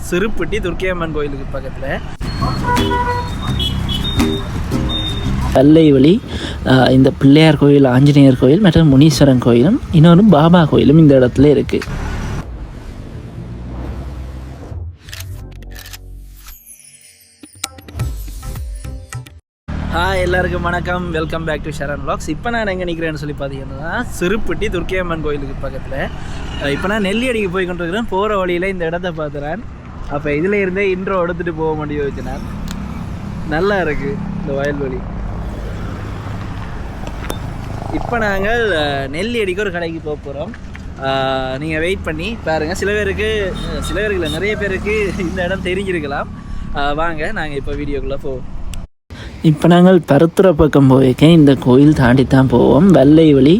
சிறுப்பட்டி துர்க்கையம்மன் கோயிலுக்கு பக்கத்தில் வெள்ளை வழி இந்த பிள்ளையார் கோயில், ஆஞ்சநேயர் கோயில் மற்றும் முனீஸ்வரன் கோயிலும் இன்னொரு பாபா கோயிலும் இந்த இடத்துல இருக்குது. எல்லாருக்கும் வணக்கம், welcome back to Sharan vlogs. இப்போ நான் எங்கே நிற்கிறேன்னு சொல்லி பார்த்தீங்கன்னா சிறுப்பட்டி துர்க்கையம்மன் கோயிலுக்கு பக்கத்தில். இப்போ நான் நெல்லியடிக்கு போய் கொண்டிருக்கிறேன். போகிற வழியில் இந்த இடத்த பார்த்துறேன். அப்போ இதில் இருந்தே இன்ட்ரோ எடுத்துகிட்டு போக முடியும் யோசிச்சேன். நல்லா இருக்குது இந்த வயல்வெளி. இப்போ நாங்கள் நெல்லியடிக்கு ஒரு கடைக்கு போக போகிறோம். நீங்கள் வெயிட் பண்ணி பாருங்கள். சில பேருக்கு இல்லை, நிறைய பேருக்கு இந்த இடம் தெரிஞ்சிருக்கலாம். வாங்க நாங்கள் இப்போ வீடியோக்குள்ளே போவோம். இப்போ நாங்கள் பருத்துறை பக்கம் போயிருக்கேன். இந்த கோயில் தாண்டி தான் போவோம். வெள்ளை வழி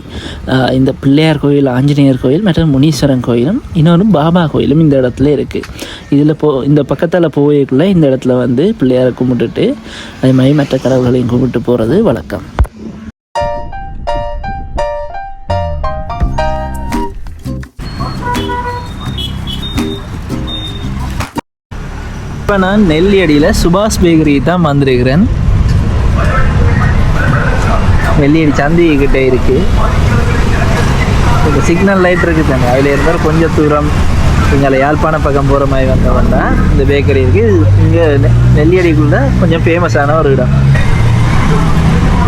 இந்த பிள்ளையார் கோயில், ஆஞ்சநேயர் கோயில் மற்றும் முனீஸ்வரன் கோயிலும் இன்னொரு பாபா கோயிலும் இந்த இடத்துல இருக்குது. இதில் இந்த பக்கத்தில் போய்க்குள்ளே இந்த இடத்துல வந்து பிள்ளையாரை கும்பிட்டுட்டு அதே மாதிரி மற்ற கடவுள்களையும் கும்பிட்டு போகிறது வழக்கம். இப்போ நான் நெல்லியடியில் சுபாஷ் பேக்கரி தான் வந்திருக்கிறேன். நெல்லியடி சந்திக்கிட்டே இருக்குது. இந்த சிக்னல் லைட் இருக்குது தானே, அதில் இருந்தால் கொஞ்சம் தூரம் இங்கே யாழ்ப்பாண பக்கம் போகிற மாதிரி வந்தவன்னா இந்த பேக்கரி இருக்குது. இங்கே நெல்லியடிக்குள்ளே கொஞ்சம் ஃபேமஸான ஒரு இடம்.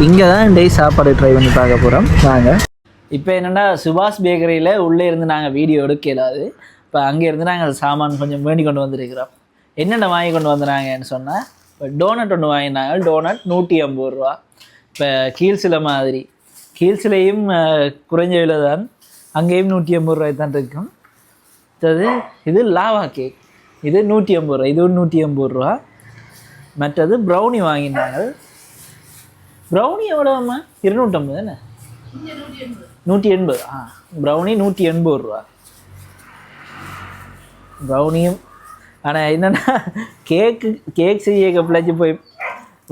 இங்கே தான் டெய் சாப்பாடு ட்ரை பண்ணி பார்க்க போகிறோம். நாங்கள் இப்போ என்னென்னா சுபாஷ் பேக்கரியில் உள்ளே இருந்து நாங்கள் வீடியோ எடுக்கலாது. இப்போ அங்கேருந்து நாங்கள் சாமான் கொஞ்சம் வேண்டி கொண்டு வந்துருக்கிறோம். என்னென்ன வாங்கி கொண்டு வந்துனாங்கன்னு சொன்னால், இப்போ டோனட் ஒன்று வாங்கினாங்க. டோனட் 150 ரூபா. இப்போ கீழ்சில மாதிரி, கீழ்சிலையும் குறைஞ்ச விலை தான், அங்கேயும் 150 ரூபாய் தான் இருக்கும். இது லாவா கேக், இது 150 ரூபா, இது 150 ரூபா. மற்றது ப்ரௌனி வாங்கினாங்க. ப்ரௌனி எவ்வளோம்மா? 250 தானே? 180. ப்ரௌனி 180 ரூபா. ப்ரௌனியும் ஆனால் என்னென்னா கேக் செய்ய பிள்ளைச்சி போய்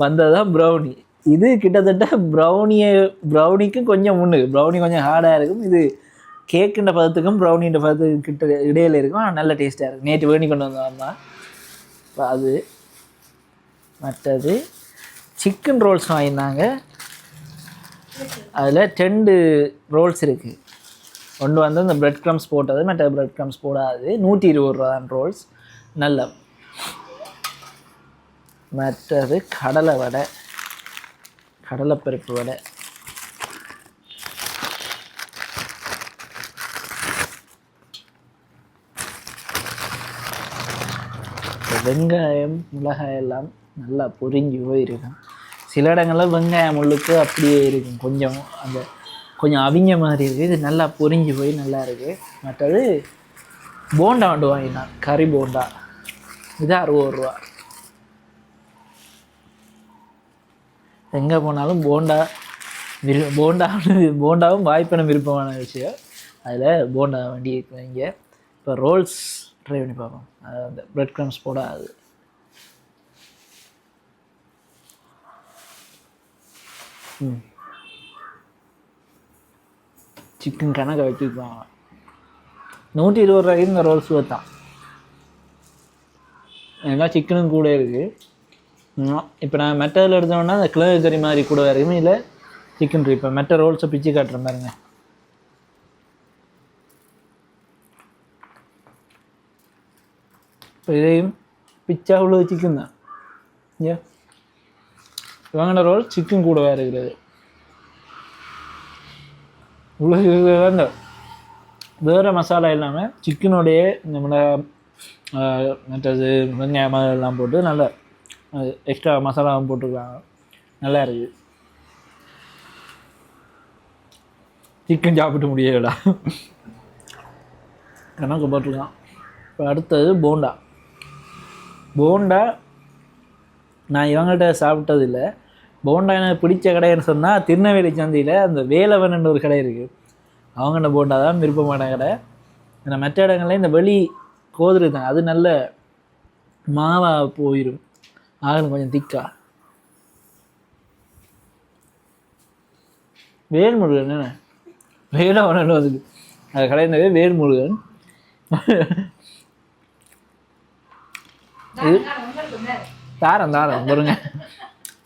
வந்தது தான் ப்ரௌனி. இது கிட்டத்தட்ட ப்ரௌனிக்கும் கொஞ்சம் முன்னுக்கு. ப்ரௌனி கொஞ்சம் ஹார்டாக இருக்கும். இது கேக்குன்ற பதத்துக்கும் ப்ரௌனின்ற பதத்துக்கு கிட்ட இடையில இருக்கும். ஆனால் நல்ல டேஸ்ட்டாக இருக்கும். நேற்று வேணி கொண்டு வந்தோம்னா அது. மற்றது சிக்கன் ரோல்ஸ் வாங்கினாங்க. அதில் 2 ரோல்ஸ் இருக்குது. ஒன்று வந்து இந்த ப்ரெட் க்ரம்ஸ் போட்டது, மற்ற ப்ரெட் க்ரம்ஸ் போடாது. 120 ரூபா தான் ரோல்ஸ். நல்ல. மற்றது கடலை வடை, கடலைப்பருப்பு வடை. வெங்காயம், மிளகாய் எல்லாம் நல்லா பொரிஞ்சு போயிருக்கும். சில இடங்களில் வெங்காயம் முள்ளுக்கு அப்படியே இருக்கும், கொஞ்சம் அந்த கொஞ்சம் அவிஞ்ச மாதிரி இருக்குது. இது நல்லா பொரிஞ்சு போய் நல்லா இருக்குது. மற்றது போண்டா ஒன்று வாங்கினான், கறி போண்டா. இது 60 ரூபா. எங்கே போனாலும் போண்டாவும் வாய்ப்பான விருப்பமான விஷயம். அதில் போண்டா வண்டி வைங்க. இப்போ ரோல்ஸ் ட்ரை பண்ணி பார்ப்போம். அது அந்த ப்ரெட் க்ரம்ஸ் போடாது. சிக்கன் கணக்கை வச்சுருப்பாங்க. 120 ரூபாய்க்கு இந்த ரோல்ஸ் தான். ஏன்னா சிக்கனும் கூட இருக்குது. இப்போ நான் மெட்டதில் எடுத்தோம்னா அந்த கிழங்கு கறி மாதிரி கூட இருக்குமே, இல்லை சிக்கன். இப்போ மெட்ட ரோல்ஸை பிச்சு காட்டுற பாருங்க. இப்போ இதையும் பிச்சா உள்ள சிக்கன் தான். ஏன் வாங்கின ரோல் சிக்கன் கூட இருக்கிறது. உள்ள இருக்கிறது அந்த வேறு மசாலா இல்லாமல் சிக்கனோடைய நம்மளை மற்றது வெங்காயம் எல்லாம் போட்டு நல்லா எக்ஸ்ட்ரா மசாலாவும் போட்டுருக்காங்க. நல்லா இருக்குது. சிக்கன் சாப்பிட்டு முடியலடா, கணக்கு போட்டுருக்கான். இப்போ அடுத்தது போண்டா. நான் இவங்கள்ட்ட சாப்பிட்டதில்லை. போண்டா எனக்கு பிடிச்ச கடைன்னு சொன்னால் திருநெல்வேலி சந்தையில் அந்த வேலவன் ஒரு கடை இருக்குது. அவங்கள்ட்ட போண்டா தான் விருப்பமான கடை. ஏன்னா மற்ற இடங்கள்ல இந்த வெளி கோதுரு தான், அது நல்ல மாவாக போயிடும், ஆகணும் கொஞ்சம் திக்கா. வேல்முருகன் என்ன வேலவன் வந்து அது கடையினவே வேல்முருகன். இது தாரம் பாருங்க.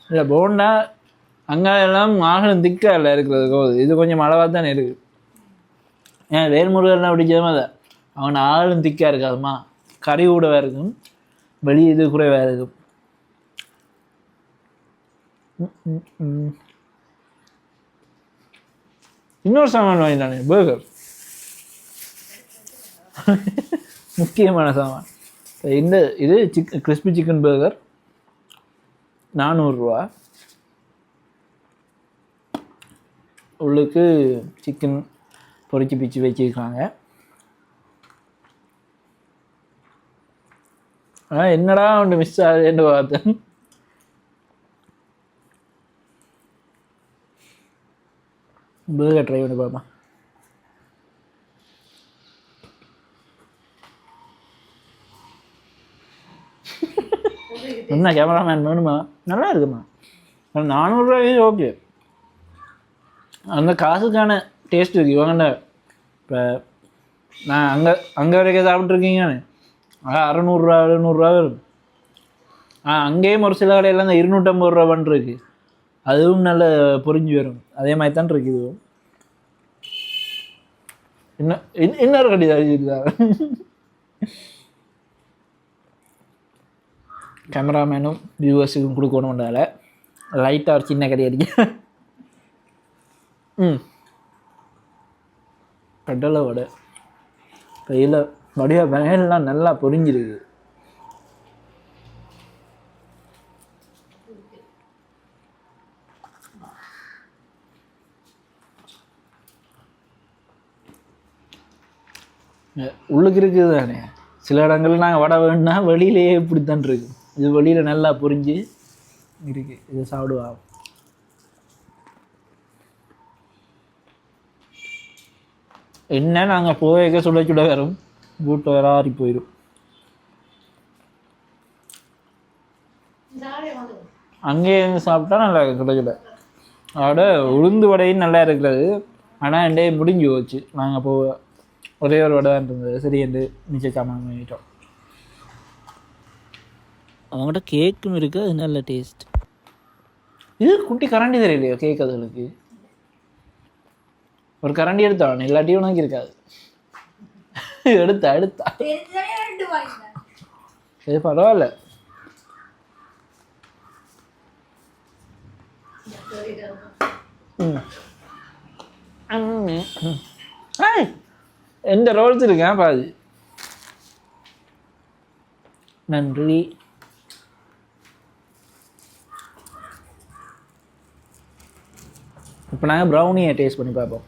இல்லை போண்டா அங்கே எல்லாம் ஆகணும் திக்கா இல்லை இருக்கிறது கோது. இது கொஞ்சம் அளவாக தானே இருக்குது. ஏன் வேல்முருகன்லாம் பிடிக்காம அதை அவன் ஆளும் திக்கா இருக்காதுமா, கறி கூடவா இருக்கும், வெளியே இது குறைவாக இருக்கும். இன்னொரு சாமான் வாங்கினானே பர்கர், முக்கியமான சாமான். இந்த இது கிறிஸ்பி சிக்கன் பர்கர் 400 ரூபா. உள்ளுக்கு சிக்கன் பொரிச்சு பிச்சு வச்சுருக்காங்க. ஆனால் என்னடா ஒன்று மிஸ் ஆகுதுன்னு பார்த்தேன். பர்கர் ட்ரை பண்ணி பார்ப்போம். என்ன கேமராமேன் வேணுமா? நல்லா இருக்குமா? 400 ரூபாய் ஓகே. அந்த காசுக்கான டேஸ்ட் இருக்குது இவங்கண்ட. இப்போ நான் அங்கே வரைக்கும் சாப்பிட்ருக்கீங்கன்னு 600 700 வரும். அங்கேயும் ஒரு சில கடையில் அந்த 250 ரூபா பண்ணிருக்கு. அதுவும் நல்ல பொரிஞ்சு வரும். அதே மாதிரி தான் இருக்குது இதுவும். இன்னொரு கடை இருக்குதா? கேமராமேனும் வியூவர்ஸுக்கும் கொடுக்கணும்னால லைட்டாக ஒரு சின்ன கடை அடிக்க. கடலை வடை கையில் வடையாக வேலாம் நல்லா பொரிஞ்சிருக்கு. உள்ளுக்கு இருக்குது தானே. சில இடங்கள்ல நாங்கள் வடை வேணுன்னா வெளியிலேயே இப்படித்தான் இருக்கு. இது வெளியில் நல்லா பொரிஞ்சு இருக்கு. இது சாப்பிடுவா. என்ன நாங்கள் போக சுட சுட வரும், பூட்டு வேற ஆறி போயிடும். அங்கேயே சாப்பிட்டா நல்லா சுட சுட. அதோட உளுந்து வடையும் நல்லா இருக்கிறது. ஆனால் என்டே முடிஞ்சு போச்சு. நாங்கள் போக ஒரே ஒரு வடை தான் இருந்தது. சரி என்று மிச்ச சாமான் வாங்கிட்டோம். அவங்கள்ட்ட கேக்கும் இருக்குது, அது நல்ல டேஸ்ட். இது குட்டி கரண்டி தெரியலையோ கேக்? அதுகளுக்கு ஒரு கரண்டி எடுத்தான், எல்லாத்தையும் உனக்கு இருக்காது. எடுத்தா சரி பரவாயில்ல. எந்த ரோல்ஸ் இருக்கேன் பாது. நன்றி. இப்போ நாங்கள் ப்ரௌனியை டேஸ்ட் பண்ணி பார்ப்போம்.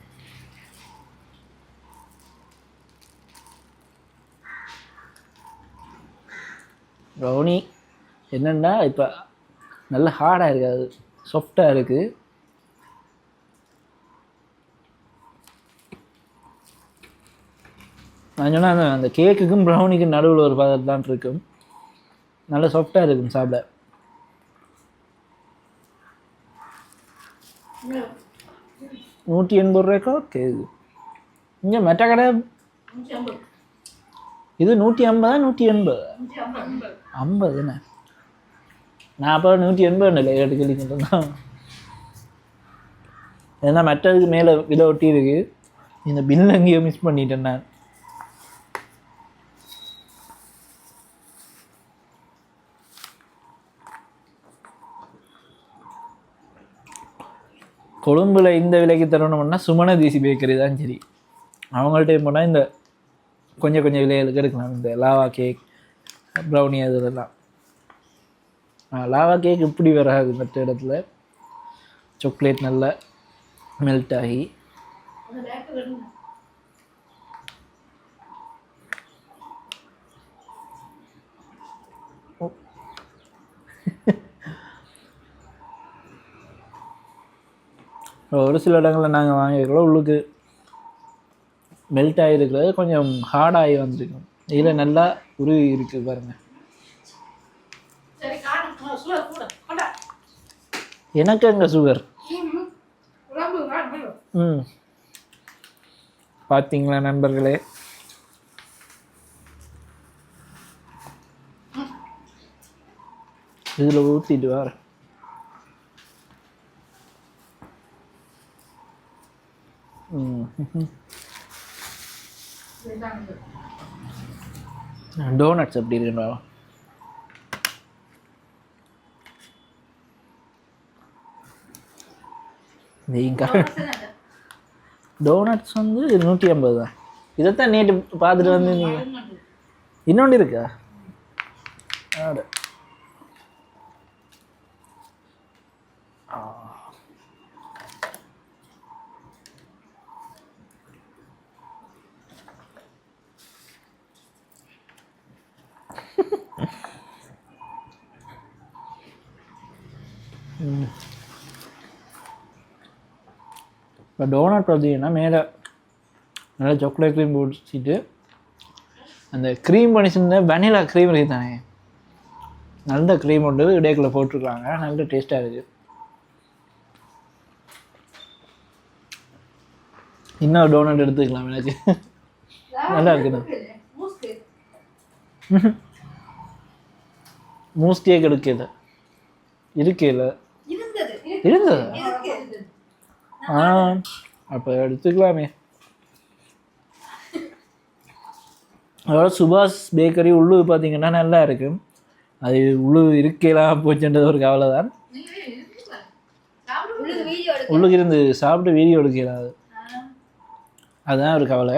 ப்ரௌனி என்னென்னா இப்போ நல்ல ஹார்டாக இருக்காது, சாஃப்டாக இருக்குது. நான் சொன்னால் அந்த கேக்குக்கும் ப்ரௌனிக்கும் நடுவில் ஒரு பதம் தான் இருக்கும். நல்ல சாஃப்டாக இருக்கும் சாப்பிட. ₹180 கேக்கு. இங்கே மெட்ட கடை இது 150 180 50 என்ன? நான் அப்போ 180 இல்லை கேட்டு கேள்விக்கிட்டு தான். ஏன்னா மெட்டதுக்கு மேலே விலை ஒட்டி இருக்கு. இந்த பில் அங்கேயோ மிஸ் பண்ணிட்டேன் நான். கொழும்புல இந்த விலைக்கு தரணும்னா சுமணதீசி பேக்கரி தான் சரி. அவங்கள்ட்ட போனால் இந்த கொஞ்சம் விலைகளுக்கு எடுக்கலாம். இந்த லாவா கேக், ப்ரௌனி, அதெல்லாம். லாவா கேக் இப்படி வராது. மற்ற இடத்துல சாக்லேட் நல்லா மெல்ட் ஆகி ஒரு சில இடங்களில் நாங்கள் வாங்கியிருக்கிறோம். உள்ளுக்கு மெல்ட் ஆகிருக்கிறது கொஞ்சம் ஹார்டாகி வந்துருக்கும். இதில் நல்லா உருவி இருக்குது பாருங்கள். எனக்கு அங்கே சுகர். பார்த்தீங்களா நண்பர்களே? இதில் ஊற்றிட்டு வர டோனட்ஸ் எப்படி இருக்குன்றா டோனட்ஸ் வந்து 150 தான். இதைத்தான் நேற்று பார்த்துட்டு வந்து நீங்கள் இன்னொன்று இருக்கா? ஆட இப்போ டோனட் பார்த்தீங்கன்னா மேலே நல்லா சாக்லேட் க்ரீம் போட்டுட்டு அந்த க்ரீம் பண்ணிச்சுருந்த வெனிலா க்ரீம் இருக்குது தானே, நல்ல க்ரீம் ஒன்று இடைக்குள்ளே போட்டிருக்காங்க, நல்ல டேஸ்ட்டாக இருக்குது. இன்னொரு டோனட் எடுத்துக்கலாம் எனக்கு, நல்லா இருக்குது. மூஸ் கேக் எடுக்கல இருக்கல இருந்தது அப்போ எடுத்துக்கலாமே. அதோட சுபாஷ் பேக்கரி உள்ளூர் பார்த்தீங்கன்னா நல்லா இருக்கு. அது உள்ளூர் இருக்கலாம் போச்சுன்றது ஒரு கவலை தான். உள்ளுக்கு இருந்து சாப்பிட்டு வீடியோ எடுக்கலாம், அதுதான் ஒரு கவலை.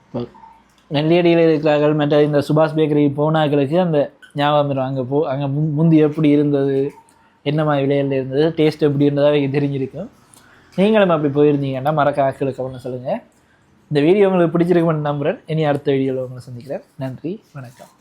இப்போ நெல்லியடியில் இருக்கிறார்கள் மற்ற இந்த சுபாஷ் பேக்கரி போனாக்களுக்கு அந்த ஞாபகம் வரும். அங்கே முந்தி எப்படி இருந்தது, என்ன மாதிரி விலையில் இருந்தது, டேஸ்ட் எப்படி இருந்ததாக தெரிஞ்சிருக்கும். நீங்களும் அப்படி போயிருந்தீங்கன்னா மறக்க ஆக்களுக்கு கவனம் சொல்லுங்கள். இந்த வீடியோ உங்களுக்கு பிடிச்சிருக்குமென்னு நம்புகிறேன். இனி அடுத்த வீடியோவில் உங்களை சந்திக்கிறேன். நன்றி, வணக்கம்.